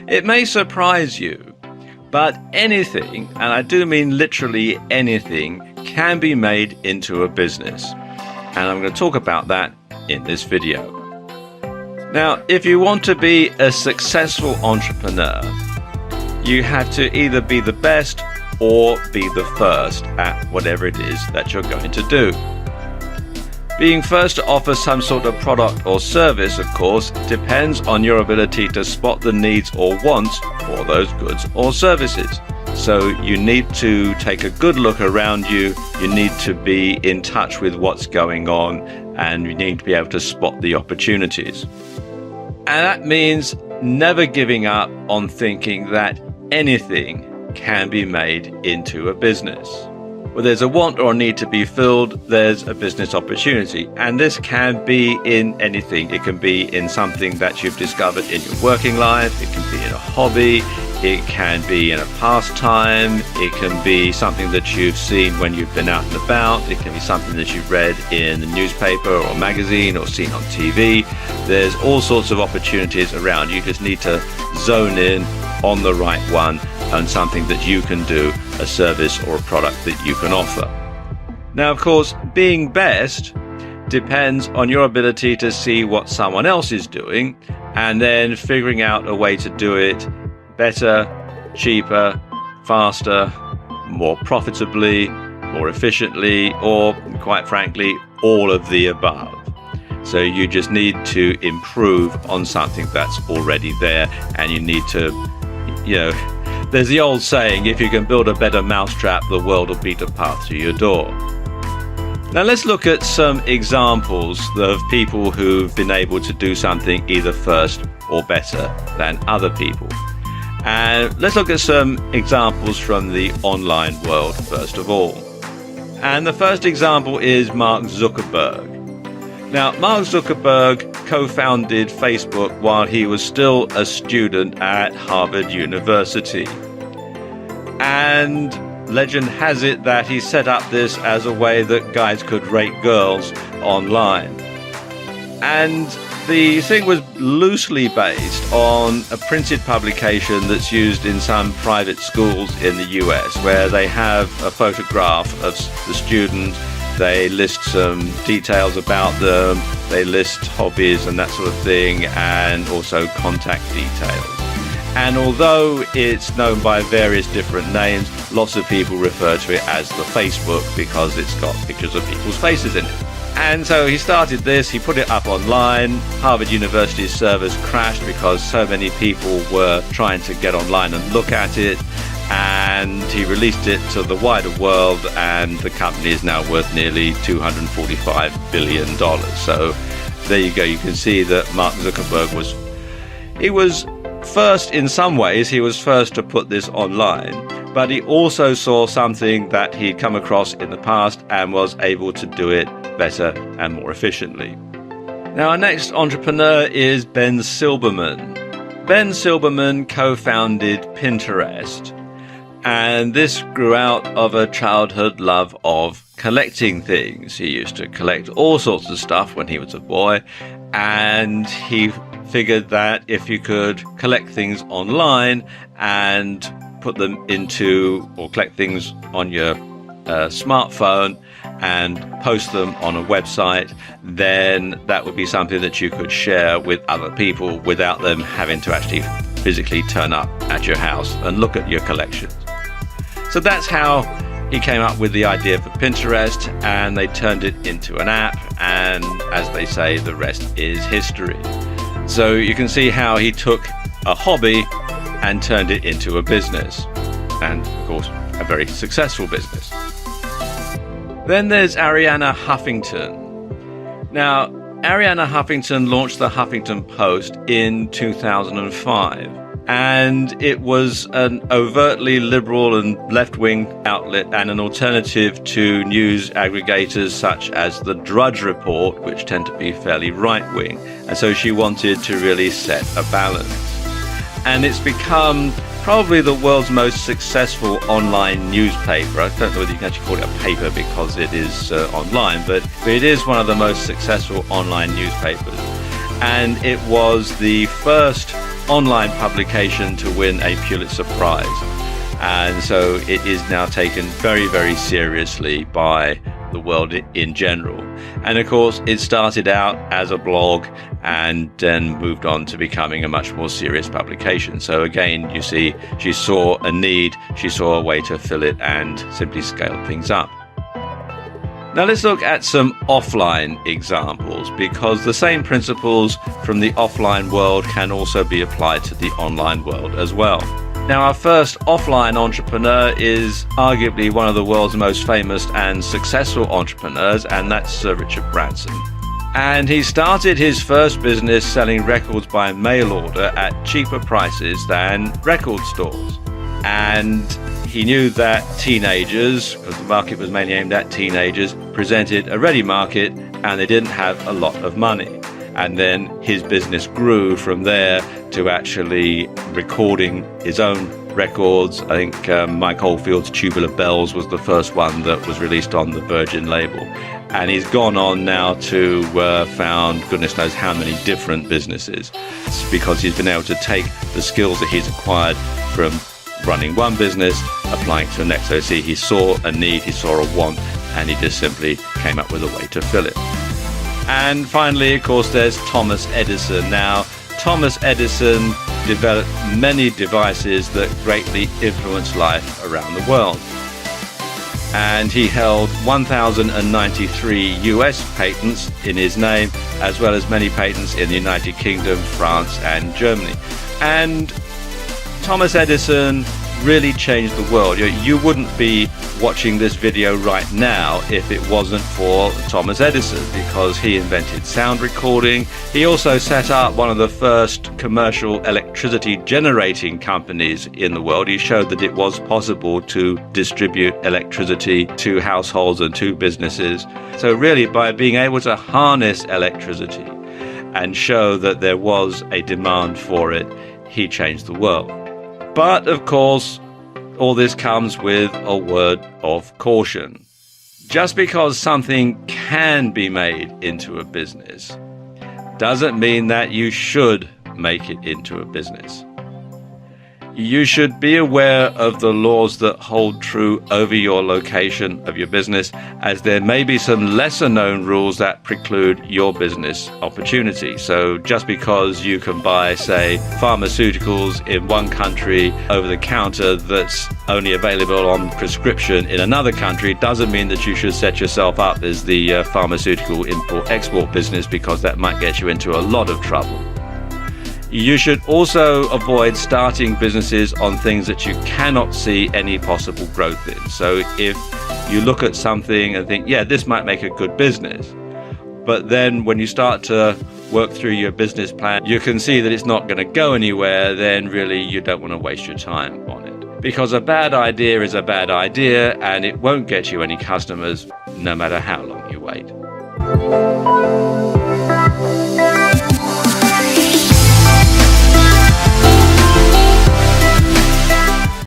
It may surprise you, but anything, and I do mean literally anything, can be made into a business. And I'm going to talk about that in this video. Now, if you want to be a successful entrepreneur, you have to either be the best or be the first at whatever it is that you're going to do. Being first to offer some sort of product or service, of course, depends on your ability to spot the needs or wants for those goods or services. So you need to take a good look around you, you need to be in touch with what's going on, and you need to be able to spot the opportunities. And that means never giving up on thinking that anything can be made into a business. Where there's a want or a need to be filled, there's a business opportunity. And this can be in anything. It can be in something that you've discovered in your working life. It can be in a hobby. It can be in a pastime. It can be something that you've seen when you've been out and about. It can be something that you've read in the newspaper or magazine or seen on TV. There's all sorts of opportunities around. You just need to zone in on the right one and something that you can do, a service or a product that you can offer. Now, of course, being best depends on your ability to see what someone else is doing and then figuring out a way to do it better, cheaper, faster, more profitably, more efficiently, or quite frankly, all of the above. So you just need to improve on something that's already there, and you need to, there's the old saying, if you can build a better mousetrap, the world will beat a path to your door. Now let's look at some examples of people who've been able to do something either first or better than other people. And let's look at some examples from the online world first of all. And the first example is Mark Zuckerberg. Now, Mark Zuckerberg co-founded Facebook while he was still a student at Harvard University. And legend has it that he set up this as a way that guys could rate girls online. And the thing was loosely based on a printed publication that's used in some private schools in the US, where they have a photograph of the student. They list some details about them, they list hobbies and that sort of thing, and also contact details. And although it's known by various different names, lots of people refer to it as the Facebook because it's got pictures of people's faces in it. And so he started this, he put it up online. Harvard University's servers crashed because so many people were trying to get online and look at it. And he released it to the wider world, and the company is now worth nearly $245 billion. So there you go. You can see that Mark Zuckerberg was first in some ways. He was first to put this online, but he also saw something that he'd come across in the past and was able to do it better and more efficiently. Now, our next entrepreneur is Ben Silbermann. Ben Silbermann co-founded Pinterest. And this grew out of a childhood love of collecting things. He used to collect all sorts of stuff when he was a boy, and he figured that if you could collect things online and put them into, or collect things on your smartphone and post them on a website, then that would be something that you could share with other people without them having to actually physically turn up at your house and look at your collections. So that's how he came up with the idea for Pinterest, and they turned it into an app, and as they say, the rest is history. So you can see how he took a hobby and turned it into a business, and of course a very successful business. Then there's Arianna Huffington. Now, Arianna Huffington launched the Huffington Post in 2005. And it was an overtly liberal and left-wing outlet and an alternative to news aggregators such as the Drudge Report, which tend to be fairly right-wing. And so she wanted to really set a balance. And it's become probably the world's most successful online newspaper. I don't know whether you can actually call it a paper because it is online, but it is one of the most successful online newspapers. And it was the first online publication to win a Pulitzer Prize. And so it is now taken very, very seriously by the world in general. And of course, it started out as a blog and then moved on to becoming a much more serious publication. So again, you see, she saw a need, she saw a way to fill it and simply scaled things up. Now let's look at some offline examples, because the same principles from the offline world can also be applied to the online world as well. Now, our first offline entrepreneur is arguably one of the world's most famous and successful entrepreneurs, and that's Sir Richard Branson. And he started his first business selling records by mail order at cheaper prices than record stores. And he knew that teenagers, because the market was mainly aimed at teenagers, presented a ready market and they didn't have a lot of money. And then his business grew from there to actually recording his own records. I think Mike Oldfield's Tubular Bells was the first one that was released on the Virgin label. And he's gone on now to found goodness knows how many different businesses. It's because he's been able to take the skills that he's acquired from running one business, applying to the next. So see, he saw a need, he saw a want, and he just simply came up with a way to fill it. And finally, of course, there's Thomas Edison. Now, Thomas Edison developed many devices that greatly influenced life around the world. And he held 1,093 US patents in his name, as well as many patents in the United Kingdom, France, and Germany. And Thomas Edison really changed the world. You wouldn't be watching this video right now if it wasn't for Thomas Edison, because he invented sound recording. He also set up one of the first commercial electricity generating companies in the world. He showed that it was possible to distribute electricity to households and to businesses. So really, by being able to harness electricity and show that there was a demand for it, he changed the world. But of course, all this comes with a word of caution. Just because something can be made into a business doesn't mean that you should make it into a business. You should be aware of the laws that hold true over your location of your business, as there may be some lesser known rules that preclude your business opportunity. So just because you can buy, say, pharmaceuticals in one country over the counter that's only available on prescription in another country doesn't mean that you should set yourself up as the pharmaceutical import-export business, because that might get you into a lot of trouble. You should also avoid starting businesses on things that you cannot see any possible growth in. So if you look at something and think, yeah, this might make a good business, but then when you start to work through your business plan, you can see that it's not going to go anywhere, then really you don't want to waste your time on it. Because a bad idea is a bad idea, and it won't get you any customers no matter how long you wait.